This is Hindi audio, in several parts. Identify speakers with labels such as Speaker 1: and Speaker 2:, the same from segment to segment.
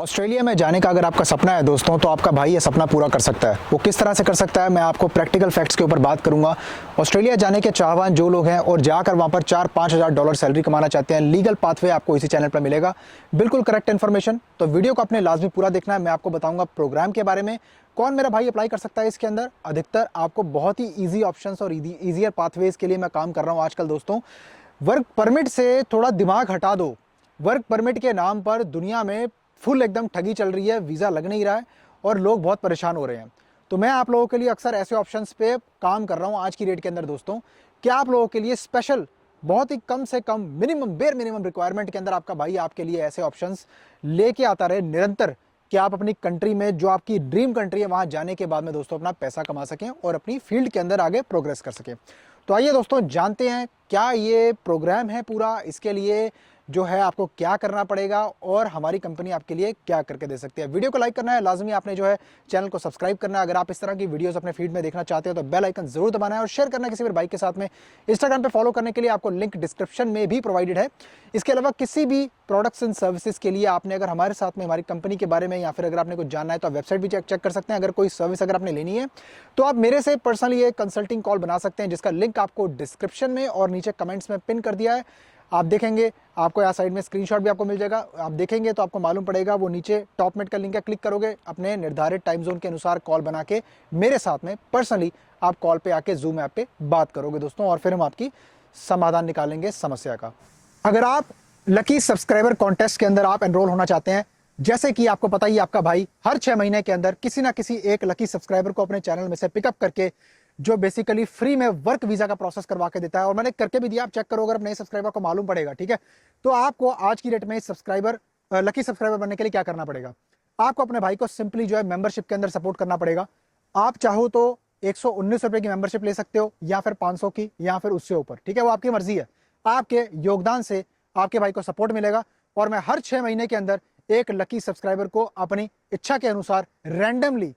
Speaker 1: ऑस्ट्रेलिया में जाने का अगर आपका सपना है दोस्तों, तो आपका भाई ये सपना पूरा कर सकता है। वो किस तरह से कर सकता है, मैं आपको प्रैक्टिकल फैक्ट्स के ऊपर बात करूंगा। ऑस्ट्रेलिया जाने के चाहवान जो लोग हैं और जाकर वहां पर 4-5 हज़ार डॉलर सैलरी कमाना चाहते हैं, लीगल पाथवे आपको इसी चैनल पर मिलेगा, बिल्कुल करेक्ट इन्फॉर्मेशन। तो वीडियो को अपने लाजमी पूरा देखना है। मैं आपको बताऊंगा प्रोग्राम के बारे में, कौन मेरा भाई अप्लाई कर सकता है इसके अंदर। अधिकतर आपको बहुत ही ईजी ऑप्शंस और ईजियर पाथवेज के लिए मैं काम कर रहा हूँ आजकल दोस्तों। वर्क परमिट से थोड़ा दिमाग हटा दो। वर्क परमिट के नाम पर दुनिया में फुल एकदम ठगी चल रही है, वीज़ा लग नहीं रहा है और लोग बहुत परेशान हो रहे हैं। तो मैं आप लोगों के लिए अक्सर ऐसे ऑप्शंस पे काम कर रहा हूँ आज की डेट के अंदर दोस्तों, कि आप लोगों के लिए स्पेशल बहुत ही कम से कम बेर मिनिमम रिक्वायरमेंट के अंदर आपका भाई आपके लिए ऐसे ऑप्शंस लेके आता रहे निरंतर, कि आप अपनी कंट्री में, जो आपकी ड्रीम कंट्री है, वहां जाने के बाद में दोस्तों अपना पैसा कमा सकें और अपनी फील्ड के अंदर आगे प्रोग्रेस कर सकें। तो आइए दोस्तों जानते हैं क्या ये प्रोग्राम है पूरा, इसके लिए जो है आपको क्या करना पड़ेगा और हमारी कंपनी आपके लिए क्या करके दे सकती है। वीडियो को लाइक करना है लाजमी, आपने जो है चैनल को सब्सक्राइब करना है। अगर आप इस तरह की वीडियोस अपने फीड में देखना चाहते हो तो बेल आइकन जरूर दबाना है और शेयर करना है किसी भी भाई के साथ में। इंस्टाग्राम पे फॉलो करने के लिए आपको लिंक डिस्क्रिप्शन में भी प्रोवाइडेड है। इसके अलावा किसी भी प्रोडक्ट्स एंड सर्विसेज के लिए आपने अगर हमारे साथ में हमारी कंपनी के बारे में या फिर अगर आपने कुछ जानना है तो आप वेबसाइट भी चेक कर सकते हैं। अगर कोई सर्विस अगर आपने लेनी है तो आप मेरे से पर्सनली एक कंसल्टिंग कॉल बना सकते हैं, जिसका लिंक आपको डिस्क्रिप्शन में और नीचे कमेंट्स में पिन कर दिया है। आप देखेंगे, आपको यहाँ साइड में स्क्रीनशॉट भी आपको मिल जाएगा। आप देखेंगे तो आपको मालूम पड़ेगा, वो नीचे टॉप में का लिंक है, क्लिक करोगे, अपने निर्धारित टाइम जोन के अनुसार कॉल बना के मेरे साथ में पर्सनली आप कॉल पे आके जूम ऐप पे बात करोगे दोस्तों, और फिर हम आपकी समाधान निकालेंगे समस्या का। अगर आप लकी सब्सक्राइबर कॉन्टेस्ट के अंदर आप एनरोल होना चाहते हैं, जैसे कि आपको पता ही आपका भाई हर 6 महीने के अंदर किसी ना किसी एक लकी सब्सक्राइबर को अपने चैनल में से पिकअप करके जो बेसिकली फ्री में वर्क वीजा का प्रोसेस करवा के देता है, और मैंने करके भी दिया, आप चेक करो अगर नए सब्सक्राइबर को मालूम पड़ेगा, ठीक है। तो आपको आज की डेट में सब्सक्राइबर लकी सब्सक्राइबर बनने के लिए क्या करना पड़ेगा, आपको अपने भाई को सिंपली जो है मेंबरशिप के अंदर सपोर्ट करना पड़ेगा। आप चाहो तो 119 रुपए की मेंबरशिप ले सकते हो या फिर 500 की या फिर उससे ऊपर, ठीक है, वो आपकी मर्जी है। आपके योगदान से आपके भाई को सपोर्ट मिलेगा और मैं हर 6 महीने के अंदर एक लकी सब्सक्राइबर को अपनी इच्छा के अनुसार रैंडमली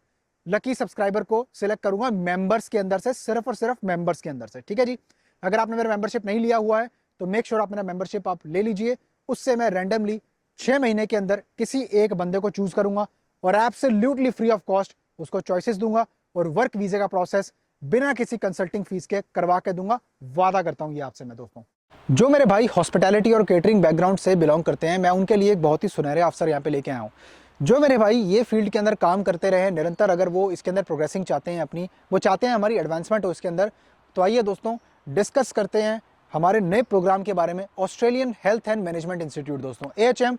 Speaker 1: लकी सब्सक्राइबर को सिलेक्ट करूंगा मेंबर्स के अंदर से, सिर्फ और सिर्फ मेंबर्स के अंदर से, ठीक है जी। अगर आपने मेरा मेंबरशिप नहीं लिया हुआ है तो मेक श्योर आप मेरा मेंबरशिप आप ले लीजिए। उससे मैं रैंडमली 6 महीने के अंदर किसी एक बंदे को चूज करूंगा और एब्सोल्युटली फ्री ऑफ कॉस्ट उसको चॉइसेस दूंगा और वर्क वीजे का प्रोसेस बिना किसी कंसल्टिंग फीस के करवा के दूंगा। वादा करता हूं ये आपसे मैं दोस्तों। जो मेरे भाई हॉस्पिटैलिटी और केटरिंग बैकग्राउंड से बिलोंग करते हैं, मैं उनके लिए एक बहुत ही सुनहरे अवसर यहाँ पे लेके आया हूँ। जो मेरे भाई ये फील्ड के अंदर काम करते रहे निरंतर, अगर वो इसके अंदर प्रोग्रेसिंग चाहते हैं अपनी, वो चाहते हैं हमारी एडवांसमेंट हो इसके अंदर, तो आइए दोस्तों डिस्कस करते हैं हमारे नए प्रोग्राम के बारे में। Australian health and management institute दोस्तों, AHM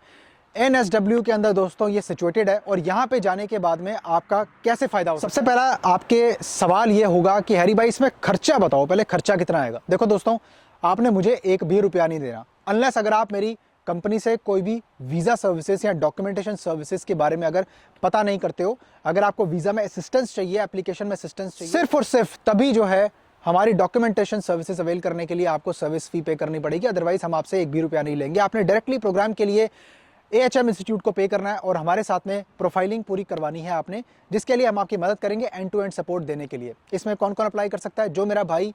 Speaker 1: NSW के अंदर दोस्तों ये सिचुएटेड है। और यहाँ पे जाने के बाद में आपका कैसे फायदा हो, सबसे पहला आपके सवाल ये होगा कि हैरी भाई इसमें खर्चा बताओ, पहले खर्चा कितना आएगा। देखो दोस्तों, आपने मुझे एक भी रुपया नहीं देना, अनलेस अगर आप मेरी कंपनी से कोई भी वीजा सर्विसेज या डॉक्यूमेंटेशन सर्विसेज के बारे में अगर पता नहीं करते हो, अगर आपको वीजा में असिस्टेंस चाहिए, एप्लीकेशन में असिस्टेंस चाहिए, सिर्फ और सिर्फ तभी जो है हमारी डॉक्यूमेंटेशन सर्विसेज अवेल करने के लिए आपको सर्विस फी पे करनी पड़ेगी। अदरवाइज हम आपसे एक भी रुपया नहीं लेंगे। आपने डायरेक्टली प्रोग्राम के लिए AHM इंस्टीट्यूट को पे करना है और हमारे साथ में प्रोफाइलिंग पूरी करवानी है आपने, जिसके लिए हम आपकी मदद करेंगे एंड टू एंड सपोर्ट देने के लिए। इसमें कौन कौन अप्लाई कर सकता है? जो मेरा भाई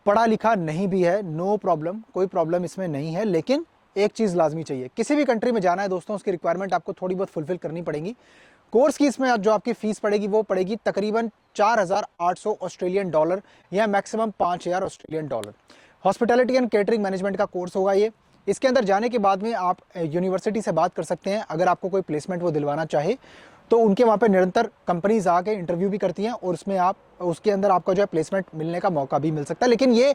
Speaker 1: पढ़ा लिखा नहीं भी है, नो प्रॉब्लम, कोई प्रॉब्लम इसमें नहीं है, लेकिन एक चीज़ लाजमी चाहिए, किसी भी कंट्री में जाना है दोस्तों, उसकी रिक्वायरमेंट आपको थोड़ी बहुत फुलफिल करनी पड़ेगी। कोर्स की इसमें जो आपकी फीस पड़ेगी वो पड़ेगी तकरीबन 4,800 ऑस्ट्रेलियन डॉलर या maximum 5,000 Australian dollar. Hospitality and catering management का कोर्स होगा ये। इसके अंदर जाने के बाद में आप यूनिवर्सिटी से बात कर सकते हैं, अगर आपको कोई प्लेसमेंट वो दिलवाना चाहे तो उनके वहाँ पे निरंतर कंपनीज आके इंटरव्यू भी करती हैं और उसमें आप उसके अंदर आपका जो है प्लेसमेंट मिलने का मौका भी मिल सकता है। लेकिन ये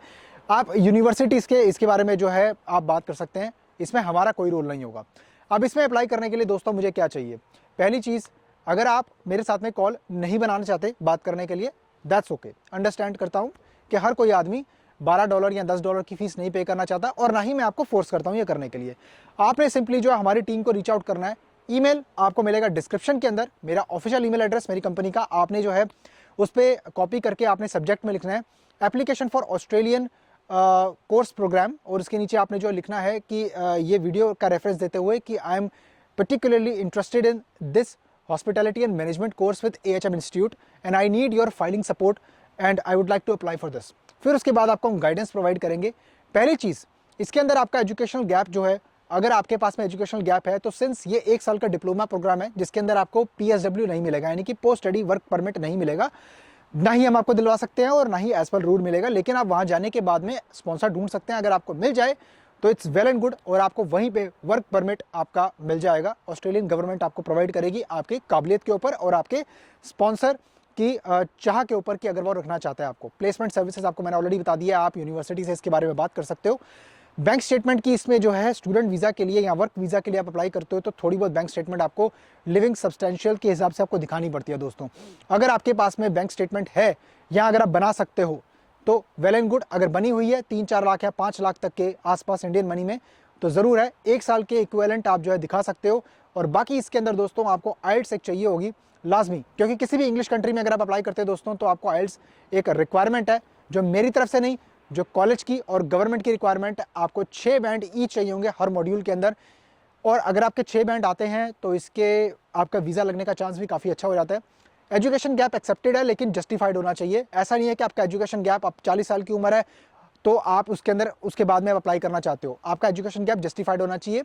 Speaker 1: आप यूनिवर्सिटीज़ के इसके बारे में जो है आप बात कर सकते हैं, इसमें हमारा कोई रोल नहीं होगा। अब इसमें अप्लाई करने के लिए दोस्तों मुझे क्या चाहिए? पहली चीज़, अगर आप मेरे साथ में कॉल नहीं बनाना चाहते बात करने के लिए, दैट्स ओके, अंडरस्टैंड करता हूँ कि हर कोई आदमी $12 या $10 की फीस नहीं पे करना चाहता, और ना ही मैं आपको फोर्स करता हूँ ये करने के लिए। आपने सिंपली जो है हमारी टीम को रीच आउट करना है। ईमेल आपको मिलेगा डिस्क्रिप्शन के अंदर, मेरा ऑफिशियल ईमेल एड्रेस मेरी कंपनी का, आपने जो है उस पर कॉपी करके आपने सब्जेक्ट में लिखना है application for Australian course program, और उसके नीचे आपने जो लिखना है कि ये वीडियो का रेफरेंस देते हुए कि I am particularly interested in this hospitality and management course with AHM institute and I need your filing support and I would like to apply for this. फिर उसके बाद आपको हम गाइडेंस प्रोवाइड करेंगे। पहली चीज़, इसके अंदर आपका एजुकेशनल गैप जो है अगर आपके पास में एजुकेशनल गैप है तो सिंस ये 1 साल का डिप्लोमा प्रोग्राम है जिसके अंदर आपको PSW नहीं मिलेगा, यानी कि पोस्ट स्टडी वर्क परमिट नहीं मिलेगा, ना ही हम आपको दिलवा सकते हैं और ना ही एज पर रूल मिलेगा, लेकिन आप वहां जाने के बाद में स्पॉन्सर ढूंढ सकते हैं। अगर आपको मिल जाए तो इट्स वेल एंड गुड और आपको वहीं पे वर्क परमिट आपका मिल जाएगा। ऑस्ट्रेलियन गवर्नमेंट आपको प्रोवाइड करेगी आपकी काबिलियत के ऊपर और आपके स्पॉन्सर की चाह के ऊपर कि अगर वो रखना चाहते हैं आपको। प्लेसमेंट सर्विसेज आपको मैंने ऑलरेडी बता दिया, आप यूनिवर्सिटी से इसके बारे में बात कर सकते हो। बैंक स्टेटमेंट की इसमें जो है स्टूडेंट वीज़ा के लिए या वर्क वीज़ा के लिए आप अप्लाई करते हो तो थोड़ी बहुत बैंक स्टेटमेंट आपको लिविंग सब्सटेंशियल के हिसाब से आपको दिखानी पड़ती है दोस्तों। अगर आपके पास में बैंक स्टेटमेंट है या अगर आप बना सकते हो तो वेल एंड गुड। अगर बनी हुई है 3-4 लाख या 5 लाख तक के आसपास इंडियन मनी में तो ज़रूर है 1 साल के इक्विवेलेंट आप जो है दिखा सकते हो। और बाकी इसके अंदर दोस्तों आपको आइल्स एक चाहिए होगी लाजमी, क्योंकि किसी भी इंग्लिश कंट्री में अगर आप अप्लाई करते हैं दोस्तों तो आपको आइल्स एक रिक्वायरमेंट है, जो मेरी तरफ से नहीं, जो कॉलेज की और गवर्नमेंट की रिक्वायरमेंट। आपको 6 बैंड ईच चाहिए होंगे हर मॉड्यूल के अंदर, और अगर आपके 6 बैंड आते हैं तो इसके आपका वीज़ा लगने का चांस भी काफ़ी अच्छा हो जाता है। एजुकेशन गैप एक्सेप्टेड है लेकिन जस्टिफाइड होना चाहिए। ऐसा नहीं है कि आपका एजुकेशन गैप, आप 40 साल की उम्र है तो आप उसके अंदर उसके बाद में आप अप्लाई करना चाहते हो, आपका एजुकेशन गैप जस्टिफाइड होना चाहिए।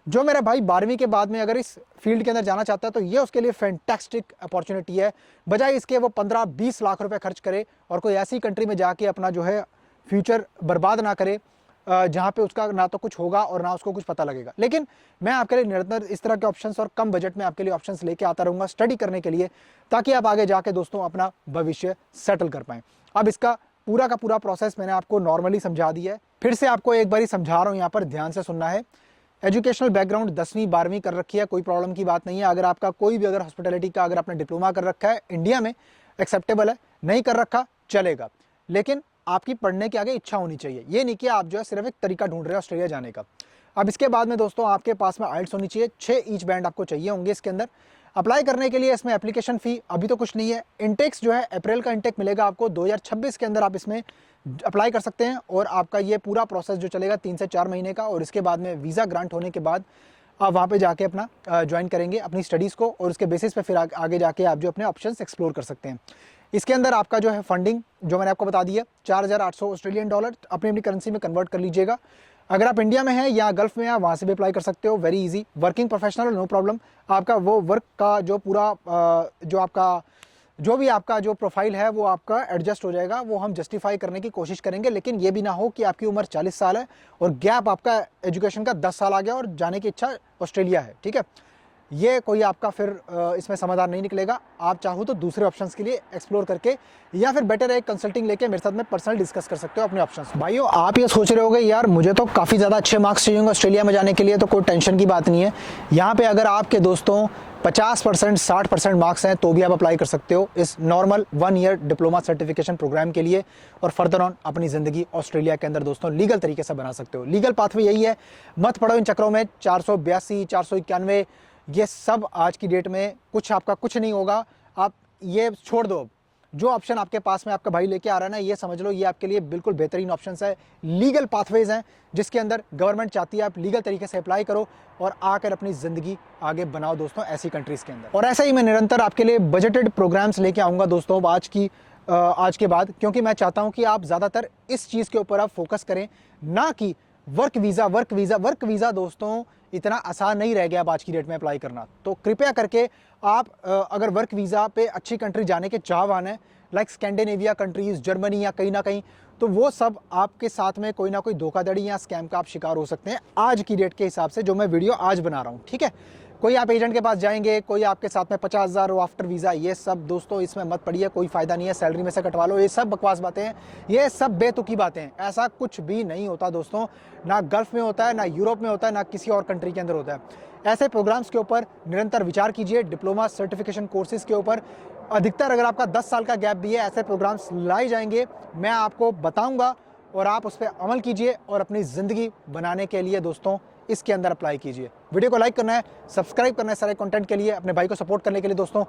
Speaker 1: जो मेरा भाई 12वीं के बाद में अगर इस फील्ड के अंदर जाना चाहता है तो ये उसके लिए फैंटास्टिक अपॉर्चुनिटी है, बजाय इसके वो 15-20 लाख रुपए खर्च करे और कोई ऐसी कंट्री में जाके अपना जो है फ्यूचर बर्बाद ना करे जहाँ पे उसका ना तो कुछ होगा और ना उसको कुछ पता लगेगा। लेकिन मैं आपके लिए निरंतर इस तरह के ऑप्शंस और कम बजट में आपके लिए ऑप्शंस लेके आता रहूँगा स्टडी करने के लिए, ताकि आप आगे जाके दोस्तों अपना भविष्य सेटल कर पाएँ। अब इसका पूरा का पूरा प्रोसेस मैंने आपको नॉर्मली समझा दिया है, फिर से आपको एक बारी समझा रहा हूँ, यहाँ पर ध्यान से सुनना है। एजुकेशनल बैकग्राउंड 10वीं 12वीं कर रखी है, कोई प्रॉब्लम की बात नहीं है। अगर आपका कोई भी अगर हॉस्पिटैलिटी का अगर आपने डिप्लोमा कर रखा है इंडिया में एक्सेप्टेबल है, नहीं कर रखा चलेगा, लेकिन आपकी पढ़ने के आगे इच्छा होनी चाहिए। ये नहीं कि आप जो है सिर्फ एक तरीका ढूंढ रहे हो ऑस्ट्रेलिया जाने का। अब इसके बाद में दोस्तों आपके पास में आइल्स होनी चाहिए, 6 ईच बैंड आपको चाहिए होंगे इसके अंदर। अप्लाई करने के लिए इसमें एप्लीकेशन फ़ी अभी तो कुछ नहीं है, इंटेक्स जो है अप्रैल का इंटेक मिलेगा आपको 2026 के अंदर, आप इसमें अप्लाई कर सकते हैं और आपका ये पूरा प्रोसेस जो चलेगा 3 से 4 महीने का, और इसके बाद में वीज़ा ग्रांट होने के बाद आप वहाँ पे जाके अपना ज्वाइन करेंगे अपनी स्टडीज़ को, और उसके बेसिस पे फिर आगे जाके आप जो अपने ऑप्शंस एक्सप्लोर कर सकते हैं। इसके अंदर आपका जो है फंडिंग जो मैंने आपको बता दिया 4800 ऑस्ट्रेलियन डॉलर अपनी अपनी करेंसी में कन्वर्ट कर लीजिएगा। अगर आप इंडिया में हैं या गल्फ में हैं वहाँ से भी अप्लाई कर सकते हो, very easy. Working professional no problem, आपका वो वर्क का जो पूरा जो आपका जो भी आपका जो प्रोफाइल है वो आपका एडजस्ट हो जाएगा, वो हम जस्टिफाई करने की कोशिश करेंगे। लेकिन ये भी ना हो कि आपकी उम्र 40 साल है और गैप आपका एजुकेशन का 10 साल आ गया और जाने की इच्छा ऑस्ट्रेलिया है, ठीक है। ये कोई आपका फिर इसमें समाधान नहीं निकलेगा। आप चाहो तो दूसरे ऑप्शंस के लिए एक्सप्लोर करके या फिर बेटर है कंसल्टिंग लेके मेरे साथ में पर्सनल डिस्कस कर सकते हो अपने ऑप्शंस। भाइयों आप ये सोच रहे होगे यार मुझे तो काफ़ी ज़्यादा अच्छे मार्क्स चाहिए ऑस्ट्रेलिया में जाने के लिए, तो कोई टेंशन की बात नहीं है। यहाँ पे अगर आपके दोस्तों 50% 60% मार्क्स हैं तो भी आप अप्लाई कर सकते हो इस normal 1 year diploma certification program के लिए, और फर्दर ऑन अपनी ज़िंदगी ऑस्ट्रेलिया के अंदर दोस्तों लीगल तरीके से बना सकते हो। लीगल पाथवे यही है, मत पड़ो इन चक्रों में। 482 491 ये सब आज की डेट में कुछ आपका कुछ नहीं होगा, आप ये छोड़ दो। जो ऑप्शन आपके पास में आपका भाई लेके आ रहा है ना, ये समझ लो ये आपके लिए बिल्कुल बेहतरीन ऑप्शंस है। लीगल पाथवेज हैं जिसके अंदर गवर्नमेंट चाहती है आप लीगल तरीके से अप्लाई करो और आकर अपनी ज़िंदगी आगे बनाओ दोस्तों ऐसी कंट्रीज़ के अंदर। और ऐसा ही मैं निरंतर आपके लिए बजटेड प्रोग्राम्स लेके आऊँगा दोस्तों आज के बाद, क्योंकि मैं चाहता हूँ कि आप ज़्यादातर इस चीज़ के ऊपर आप फोकस करें, ना कि वर्क वीज़ा दोस्तों इतना आसान नहीं रह गया अब आज की डेट में अप्लाई करना। तो कृपया करके आप अगर वर्क वीज़ा पे अच्छी कंट्री जाने के चाहवान हैं लाइक स्कैंडिनेविया कंट्रीज़, जर्मनी या कहीं ना कहीं, तो वो सब आपके साथ में कोई ना कोई धोखाधड़ी या स्कैम का आप शिकार हो सकते हैं आज की डेट के हिसाब से जो मैं वीडियो आज बना रहा हूँ, ठीक है। कोई आप एजेंट के पास जाएंगे, कोई आपके साथ में 50,000 आफ्टर वीज़ा, ये सब दोस्तों इसमें मत पड़िए, कोई फ़ायदा नहीं है। सैलरी में से कटवा लो, ये सब बकवास बातें हैं, ये सब बेतुकी बातें हैं। ऐसा कुछ भी नहीं होता दोस्तों, ना गल्फ में होता है, ना यूरोप में होता है, ना किसी और कंट्री के अंदर होता है। ऐसे प्रोग्राम्स के ऊपर निरंतर विचार कीजिए, डिप्लोमा सर्टिफिकेशन कोर्सेज़ के ऊपर। अधिकतर अगर आपका 10 साल का गैप भी है, ऐसे प्रोग्राम्स लाए जाएंगे, मैं आपको बताऊँगा और आप उस पर अमल कीजिए और अपनी ज़िंदगी बनाने के लिए दोस्तों इसके अंदर अप्लाई कीजिए। वीडियो को लाइक करना है, सब्सक्राइब करना है सारे कंटेंट के लिए, अपने भाई को सपोर्ट करने के लिए दोस्तों,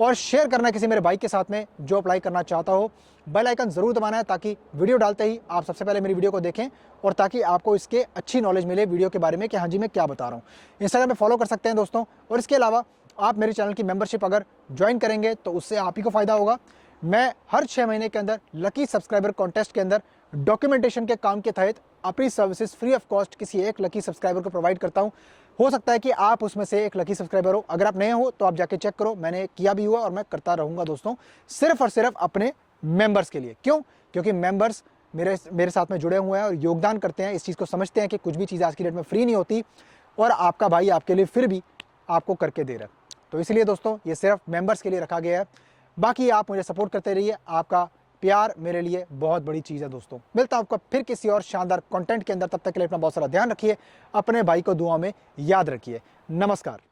Speaker 1: और शेयर करना है किसी मेरे भाई के साथ में जो अप्लाई करना चाहता हो। बेल आइकन ज़रूर दबाना है ताकि वीडियो डालते ही आप सबसे पहले मेरी वीडियो को देखें और ताकि आपको इसके अच्छी नॉलेज मिले वीडियो के बारे में कि हाँ जी मैं क्या बता रहा हूँ। इंस्टाग्राम पे फॉलो कर सकते हैं दोस्तों, और इसके अलावा आप मेरे चैनल की मेंबरशिप अगर ज्वाइन करेंगे तो उससे आप ही को फ़ायदा होगा। मैं हर 6 महीने के अंदर लकी सब्सक्राइबर कॉन्टेस्ट के अंदर डॉक्यूमेंटेशन के काम के तहत अपनी सर्विसेज फ्री ऑफ कॉस्ट किसी एक लकी सब्सक्राइबर को प्रोवाइड करता हूं। हो सकता है कि आप उसमें से एक लकी सब्सक्राइबर हो। अगर आप नए हो तो आप जाके चेक करो, मैंने किया भी हुआ और मैं करता रहूंगा दोस्तों, सिर्फ और सिर्फ अपने मेंबर्स के लिए। क्यों? क्योंकि मेंबर्स मेरे साथ में जुड़े हुए हैं और योगदान करते हैं, इस चीज़ को समझते हैं कि कुछ भी चीज़ आज की डेट में फ्री नहीं होती, और आपका भाई आपके लिए फिर भी आपको करके दे रहा है। तो इसलिए दोस्तों ये सिर्फ मेंबर्स के लिए रखा गया है। बाकी आप मुझे सपोर्ट करते रहिए, आपका प्यार मेरे लिए बहुत बड़ी चीज़ है दोस्तों। मिलता हूं आपको फिर किसी और शानदार कंटेंट के अंदर, तब तक के लिए अपना बहुत सारा ध्यान रखिए, अपने भाई को दुआ में याद रखिए। नमस्कार।